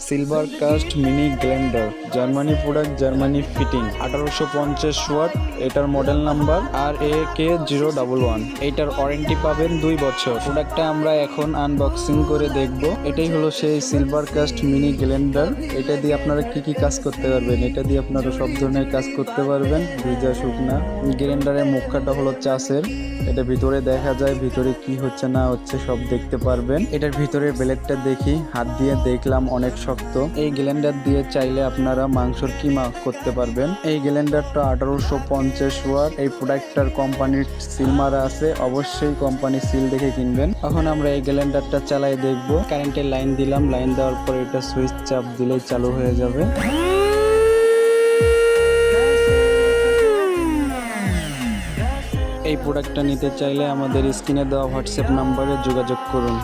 Silver cast mini grinder, Germany product, Germany fitting, 1850 watt. এটার model number RAK011। এইটার warranty পাবেন 2 বছর। প্রোডাক্টটা আমরা এখন আনবক্সিং করে দেখব। এটাই হলো সেই সিলভার কাস্ট মিনি গ্রাইন্ডার। এটা দিয়ে আপনারা কি কি কাজ করতে পারবেন? এটা দিয়ে আপনারা সব ধরনের কাজ করতে পারবেন, ভিজা শুকনা। গ্রাইন্ডারের মুখটা হলো চাষের। এটা ভিতরে দেখা যায়, ভিতরে কি হচ্ছে না হচ্ছে সব দেখতে পারবেন। এটার ভিতরের ব্লেডটা দেখি, হাত দিয়ে দেখলাম অনেক শক্ত। এই গ্রাইন্ডার দিয়ে চাইলে আপনারা মাংসর কিমা করতে পারবেন। এই গ্রাইন্ডারটা 1850 ওয়াট। এই প্রোডাক্টটার কোম্পানির সিল মারা আছে, অবশ্যই কোম্পানির সিল দেখে কিনবেন। এখন আমরা এই গ্রাইন্ডারটা চালাই দেখব। কারেন্টের লাইন দিলাম, লাইন দেওয়ার পর এটা সুইচ চাপ দিলেই চালু হয়ে যাবে। এই প্রোডাক্টটা নিতে চাইলে আমাদের স্ক্রিনে দেওয়া হোয়াটসঅ্যাপ নাম্বারে যোগাযোগ করুন।